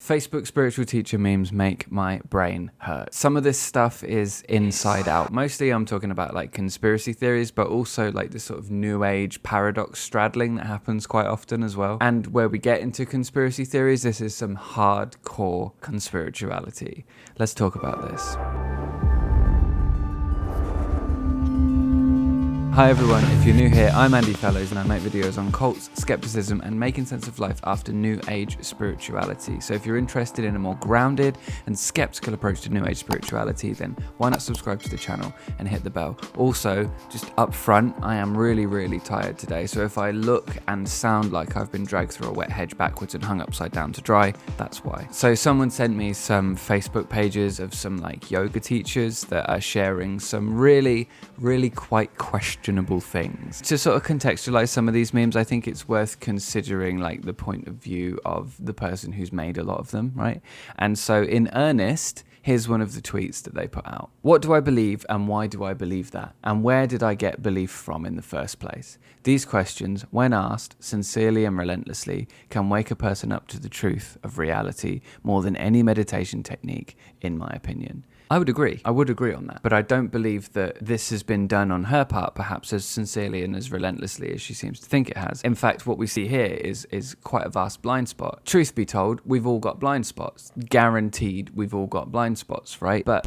Facebook spiritual teacher memes make my brain hurt. Some of this stuff is inside out. Mostly I'm talking about like conspiracy theories, but also like this sort of new age paradox straddling that happens quite often as well. And where we get into conspiracy theories, this is some hardcore conspirituality. Let's talk about this. Hi everyone, if you're new here, I'm Andy Fellows and I make videos on cults, skepticism and making sense of life after New Age spirituality. So if you're interested in a more grounded and skeptical approach to New Age spirituality, then why not subscribe to the channel and hit the bell. Also, just up front, I am really tired today, so if I look and sound like I've been dragged through a wet hedge backwards and hung upside down to dry, that's why. So someone sent me some Facebook pages of some like yoga teachers that are sharing some really quite questionable things. To sort of contextualize some of these memes, I think it's worth considering like the point of view of the person who's made a lot of them, right? And so in earnest, here's one of the tweets that they put out. What do I believe and why do I believe that? And where did I get belief from in the first place? These questions, when asked sincerely and relentlessly, can wake a person up to the truth of reality more than any meditation technique, in my opinion. I would agree on that. But I don't believe that this has been done on her part, perhaps as sincerely and as relentlessly as she seems to think it has. In fact, what we see here is quite a vast blind spot. Truth be told, we've all got blind spots. Guaranteed we've all got blind spots, right? But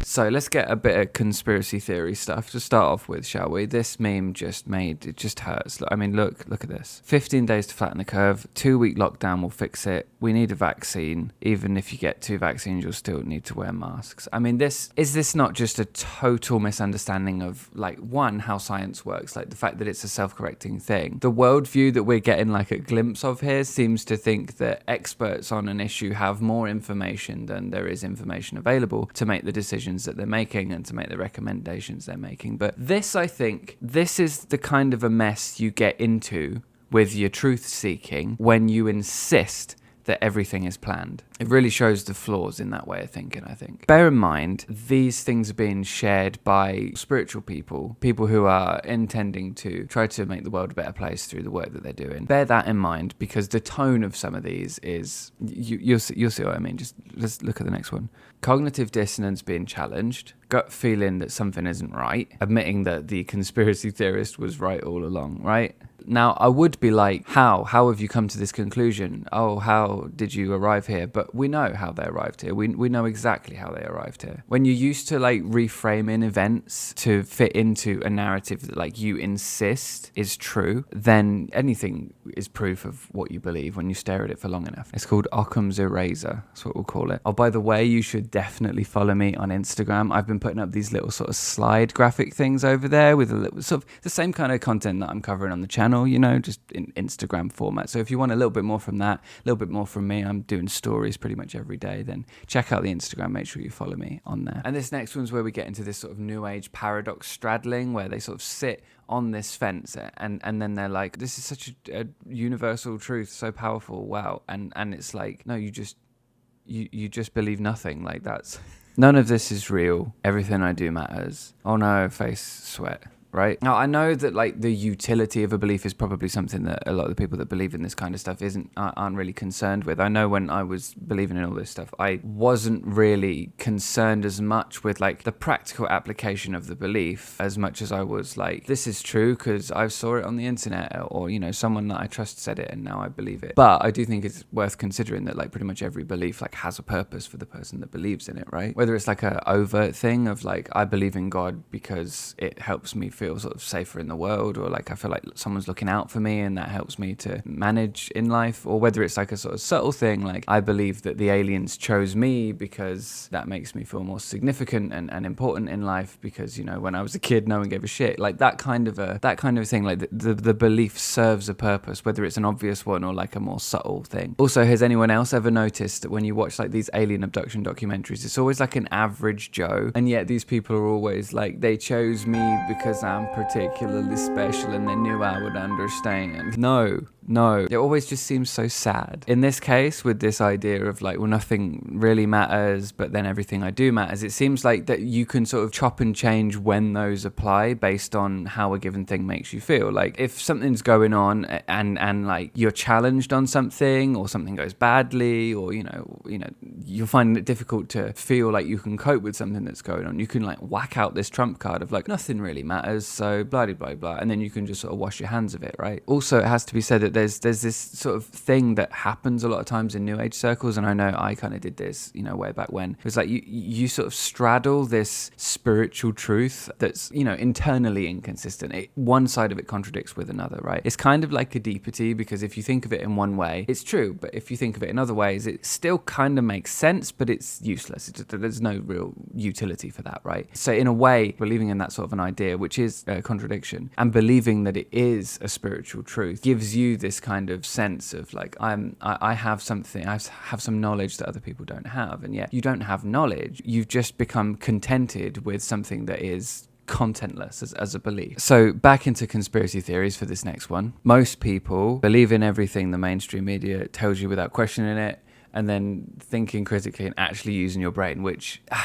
so let's get a bit of conspiracy theory stuff to start off with, shall we? This meme it just hurts. I mean, look at this. 15 days to flatten the curve. 2-week lockdown will fix it. We need a vaccine. Even if you get 2 vaccines, you'll still need to wear masks. I mean, is this not just a total misunderstanding of, like, one, how science works, like the fact that it's a self-correcting thing? The worldview that we're getting like a glimpse of here seems to think that experts on an issue have more information than there is information available to make the decisions that they're making and to make the recommendations they're making. But I think this is the kind of a mess you get into with your truth seeking when you insist that everything is planned. It really shows the flaws in that way of thinking, I think. Bear in mind, these things are being shared by spiritual people who are intending to try to make the world a better place through the work that they're doing. Bear that in mind, because the tone of some of these is, you'll see what I mean. Just let's look at the next one. Cognitive dissonance being challenged, gut feeling that something isn't right, admitting that the conspiracy theorist was right all along, right? Now, I would be like, how have you come to this conclusion? Oh, how did you arrive here? But we know how they arrived here. We know exactly how they arrived here. When you're used to like reframing events to fit into a narrative that like you insist is true, then anything is proof of what you believe when you stare at it for long enough. It's called Occam's Eraser. That's what we'll call it. Oh, by the way, you should definitely follow me on Instagram. I've been putting up these little sort of slide graphic things over there with a little sort of the same kind of content that I'm covering on the channel, you know, just in Instagram format. So if you want a little bit more from that, a little bit more from me, I'm doing stories pretty much every day, then check out the Instagram, make sure you follow me on there. And this next one's where we get into this sort of new age paradox straddling, where they sort of sit on this fence and then they're like, this is such a universal truth, so powerful, wow. And it's like, no, you just believe nothing. Like, that's none of this is real. Everything I do matters. Oh no, face sweat. Right? Now, I know that like the utility of a belief is probably something that a lot of the people that believe in this kind of stuff aren't really concerned with. I know when I was believing in all this stuff, I wasn't really concerned as much with like the practical application of the belief as much as I was like, this is true because I saw it on the internet, or, you know, someone that I trust said it and now I believe it. But I do think it's worth considering that like pretty much every belief like has a purpose for the person that believes in it, right? Whether it's like a overt thing of like, I believe in God because it helps me feel sort of safer in the world, or like I feel like someone's looking out for me and that helps me to manage in life, or whether it's like a sort of subtle thing like I believe that the aliens chose me because that makes me feel more significant and important in life because, you know, when I was a kid no one gave a shit, like that kind of thing. Like the belief serves a purpose, whether it's an obvious one or like a more subtle thing. Also, has anyone else ever noticed that when you watch like these alien abduction documentaries, it's always like an average Joe, and yet these people are always like, they chose me because I'm particularly special and they knew I would understand. No, No, it always just seems so sad. In this case, with this idea of like, well, nothing really matters, but then everything I do matters, it seems like that you can sort of chop and change when those apply based on how a given thing makes you feel. Like if something's going on and like you're challenged on something, or something goes badly, or you know you're finding it difficult to feel like you can cope with something that's going on, you can like whack out this trump card of like, nothing really matters, so blah blah blah, and then you can just sort of wash your hands of it, right? Also, it has to be said that there's this sort of thing that happens a lot of times in New Age circles, and I know I kind of did this, way back when. It was like you sort of straddle this spiritual truth that's, internally inconsistent. One side of it contradicts with another, right? It's kind of like a deepity, because if you think of it in one way, it's true, but if you think of it in other ways, it still kind of makes sense, but it's useless. There's no real utility for that, right? So in a way, believing in that sort of an idea, which is a contradiction, and believing that it is a spiritual truth, gives you this kind of sense of like, I have something, I have some knowledge that other people don't have, and yet you don't have knowledge. You've just become contented with something that is contentless as a belief. So back into conspiracy theories for this next one. Most people believe in everything the mainstream media tells you without questioning it, and then thinking critically and actually using your brain,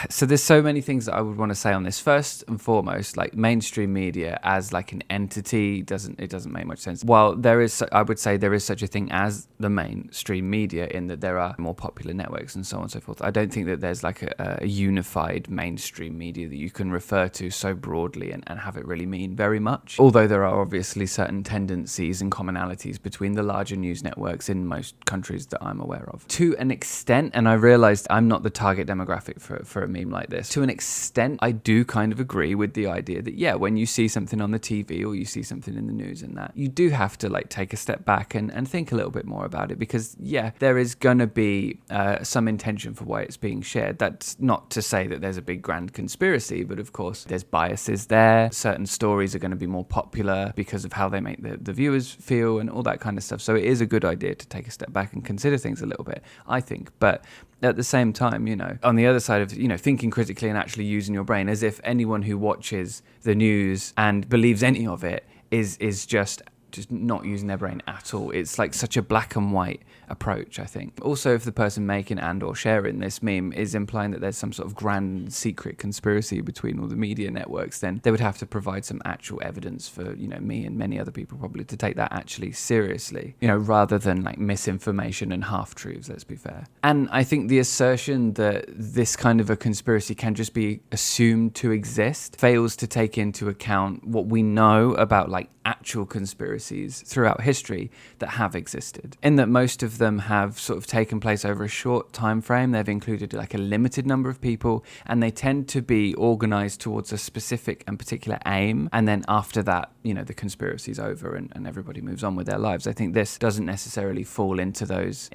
so there's so many things that I would want to say on this. First and foremost, like mainstream media as like an entity doesn't make much sense. While I would say there is such a thing as the mainstream media, in that there are more popular networks and so on and so forth. I don't think that there's like a unified mainstream media that you can refer to so broadly and have it really mean very much. Although there are obviously certain tendencies and commonalities between the larger news networks in most countries that I'm aware of. To an extent, and I realized I'm not the target demographic for a meme like this, to an extent I do kind of agree with the idea that when you see something on the TV or you see something in the news and that, you do have to like take a step back and think a little bit more about it, because there is gonna be some intention for why it's being shared. That's not to say that there's a big grand conspiracy, but of course there's biases there. Certain stories are going to be more popular because of how they make the viewers feel and all that kind of stuff. So it is a good idea to take a step back and consider things a little bit, I think. But at the same time, on the other side of, thinking critically and actually using your brain, as if anyone who watches the news and believes any of it is just not using their brain at all. It's like such a black and white approach, I think. Also, if the person making and or sharing this meme is implying that there's some sort of grand secret conspiracy between all the media networks, then they would have to provide some actual evidence for, me and many other people probably to take that actually seriously, rather than like misinformation and half-truths, let's be fair. And I think the assertion that this kind of a conspiracy can just be assumed to exist fails to take into account what we know about like actual conspiracies throughout history that have existed, in that most of them have sort of taken place over a short time frame. They've included like a limited number of people, and they tend to be organized towards a specific and particular aim, and then after that, the conspiracy's over and everybody moves on with their lives. I think this doesn't necessarily fall into those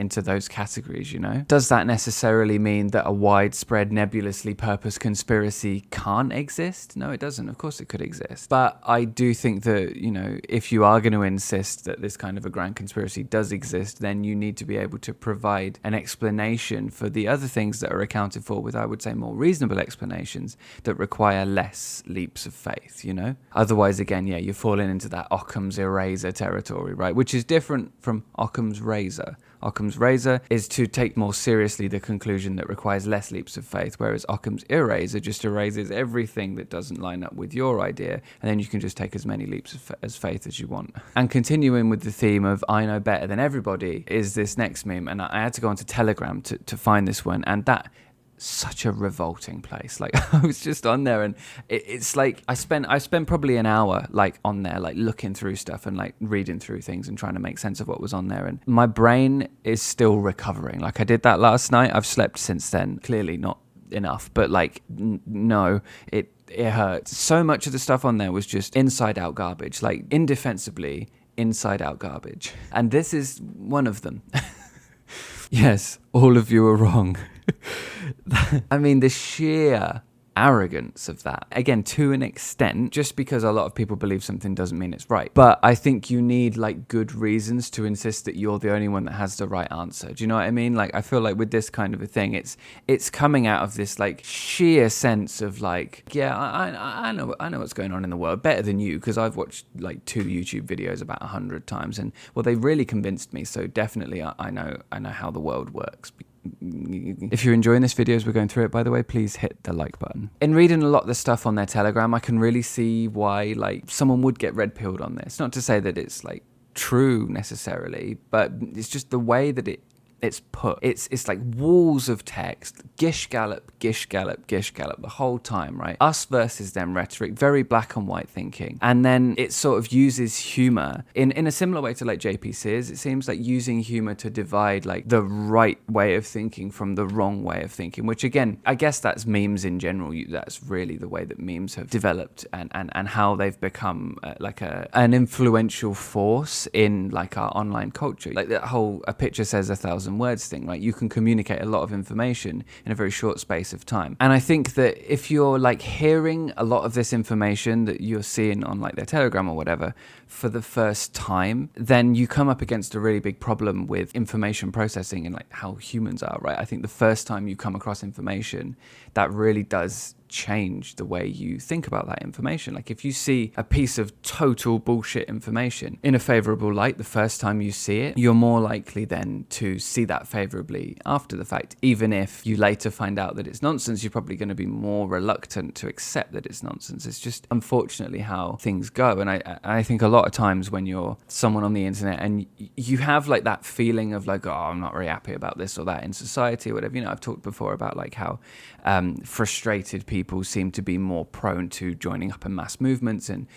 categories. Does that necessarily mean that a widespread nebulously purposed conspiracy can't exist? No, it doesn't. Of course it could exist, but I do think that if you are going to insist that this kind of a grand conspiracy does exist, then you need to be able to provide an explanation for the other things that are accounted for with, I would say, more reasonable explanations that require less leaps of faith, Otherwise, again, you're falling into that Occam's eraser territory, right? Which is different from Occam's razor. Occam's razor is to take more seriously the conclusion that requires less leaps of faith, whereas Occam's eraser just erases everything that doesn't line up with your idea, and then you can just take as many leaps of faith as you want. And continuing with the theme of I know better than everybody is this next meme, and I had to go onto Telegram to find this one, and that such a revolting place. Like I was just on there, and it's like I spent probably an hour like on there, like looking through stuff and like reading through things and trying to make sense of what was on there, and my brain is still recovering. Like I did that last night. I've slept since then, clearly not enough, but like no, it hurts. So much of the stuff on there was just inside out garbage, like indefensibly inside out garbage, and this is one of them. Yes, all of you are wrong. I mean, the sheer arrogance of that. Again, to an extent, just because a lot of people believe something doesn't mean it's right. But I think you need like good reasons to insist that you're the only one that has the right answer. Do you know what I mean? Like, I feel like with this kind of a thing, it's coming out of this like sheer sense of like, yeah, I know what's going on in the world better than you, because I've watched like 2 YouTube videos about 100 times, and well, they really convinced me. So definitely, I know how the world works. If you're enjoying this video as we're going through it, by the way, please hit the like button. In reading a lot of the stuff on their Telegram, I can really see why like someone would get red pilled on this. Not to say that it's like true necessarily, but it's just the way that it's put. It's like walls of text, gish gallop, gish gallop, gish gallop the whole time, right? Us versus them rhetoric, very black and white thinking. And then it sort of uses humor in a similar way to like JP Sears. It seems like using humor to divide like the right way of thinking from the wrong way of thinking, which again, I guess that's memes in general. That's really the way that memes have developed and how they've become like an influential force in like our online culture. Like that whole "a picture says 1,000 words" thing, right? You can communicate a lot of information in a very short space of time. And I think that if you're like hearing a lot of this information that you're seeing on like their Telegram or whatever for the first time, then you come up against a really big problem with information processing and like how humans are, right? I think the first time you come across information, that really does change the way you think about that information. Like if you see a piece of total bullshit information in a favorable light the first time you see it, you're more likely then to see that favorably after the fact. Even if you later find out that it's nonsense, you're probably going to be more reluctant to accept that it's nonsense. It's just unfortunately how things go. And I think a lot of times when you're someone on the internet and you have like that feeling of like, oh, I'm not very happy about this or that in society or whatever, you know, I've talked before about like how frustrated people seem to be more prone to joining up in mass movements and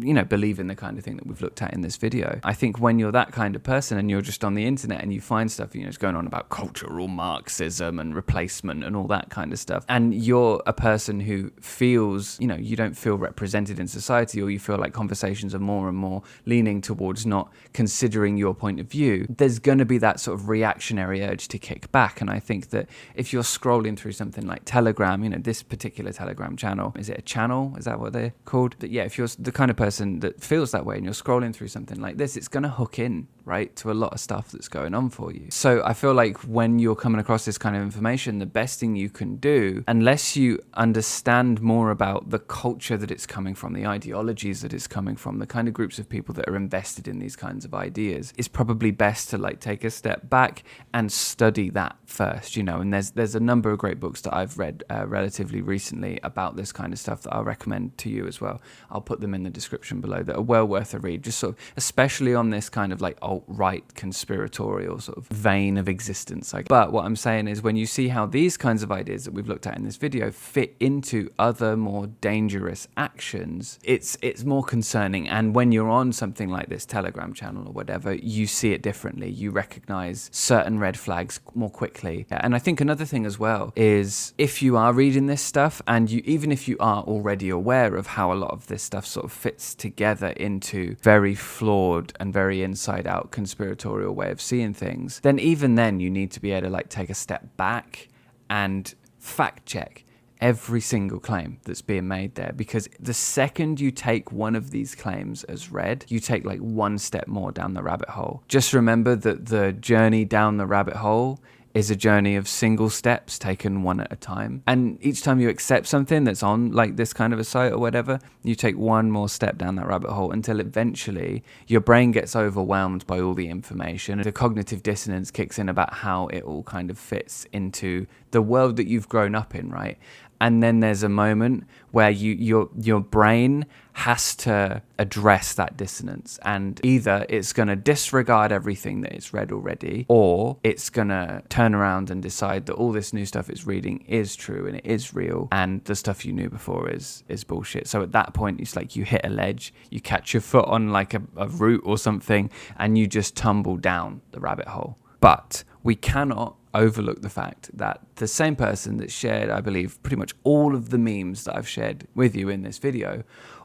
you know, believe in the kind of thing that we've looked at in this video. I think when you're that kind of person and you're just on the internet and you find stuff, you know, it's going on about cultural Marxism and replacement and all that kind of stuff, and you're a person who feels, you know, you don't feel represented in society, or you feel like conversations are more and more leaning towards not considering your point of view, there's going to be that sort of reactionary urge to kick back. And I think that if you're scrolling through something like Telegram, you know, this particular Telegram channel, is it a channel? Is that what they're called? But yeah, if you're the kind of person that feels that way and you're scrolling through something like this, it's going to hook in, right, to a lot of stuff that's going on for you. So I feel like when you're coming across this kind of information, the best thing you can do, unless you understand more about the culture that it's coming from, the ideologies that it's coming from, the kind of groups of people that are invested in these kinds of ideas, it's probably best to like take a step back and study that first, you know. And there's a number of great books that I've read relatively recently about this kind of stuff that I'll recommend to you as well. I'll put them in the description below, that are well worth a read, just sort of especially on this kind of like alt-right conspiratorial sort of vein of existence. But what I'm saying is, when you see how these kinds of ideas that we've looked at in this video fit into other more dangerous actions, it's more concerning. And when you're on something like this Telegram channel or whatever, you see it differently. You recognize certain red flags more quickly. And I think another thing as well is, if you are reading this stuff, and even if you are already aware of how a lot of this stuff sort of fits together into very flawed and very inside out conspiratorial way of seeing things, then even then you need to be able to like take a step back and fact check every single claim that's being made there. Because the second you take one of these claims as read, you take like one step more down the rabbit hole. Just remember that the journey down the rabbit hole is a journey of single steps taken one at a time. And each time you accept something that's on like this kind of a site or whatever, you take one more step down that rabbit hole until eventually your brain gets overwhelmed by all the information. The cognitive dissonance kicks in about how it all kind of fits into the world that you've grown up in, right? And then there's a moment where your brain has to address that dissonance, and either it's going to disregard everything that it's read already, or it's going to turn around and decide that all this new stuff it's reading is true and it is real, and the stuff you knew before is bullshit. So at that point, it's like you hit a ledge, you catch your foot on like a root or something, and you just tumble down the rabbit hole. But we cannot overlook the fact that the same person that shared, I believe, pretty much all of the memes that I've shared with you in this video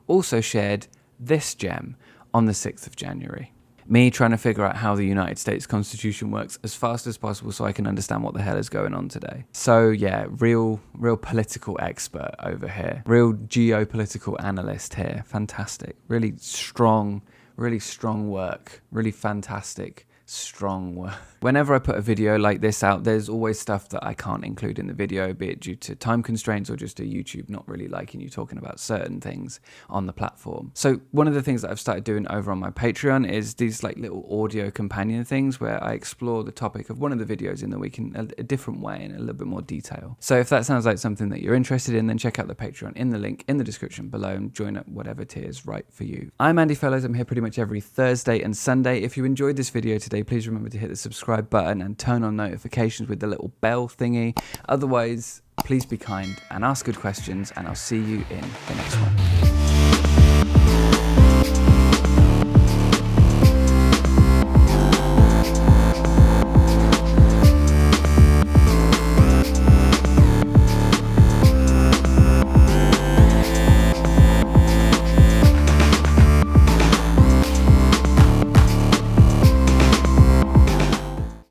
also shared this gem on the 6th of January. me trying to figure out how the United States Constitution works as fast as possible so I can understand what the hell is going on today. So yeah, real political expert over here. Real geopolitical analyst here. Fantastic. Really strong work. Really fantastic. Strong work. Whenever I put a video like this out, there's always stuff that I can't include in the video, be it due to time constraints or just to YouTube not really liking you talking about certain things on the platform. So one of the things that I've started doing over on my Patreon is these like little audio companion things where I explore the topic of one of the videos in the week in a different way, in a little bit more detail. So if that sounds like something that you're interested in, then check out the Patreon in the link in the description below and join at whatever tier is right for you. I'm Andy Fellows. I'm here pretty much every Thursday and Sunday. If you enjoyed this video today, please remember to hit the subscribe button and turn on notifications with the little bell thingy. Otherwise, please be kind and ask good questions, and I'll see you in the next one.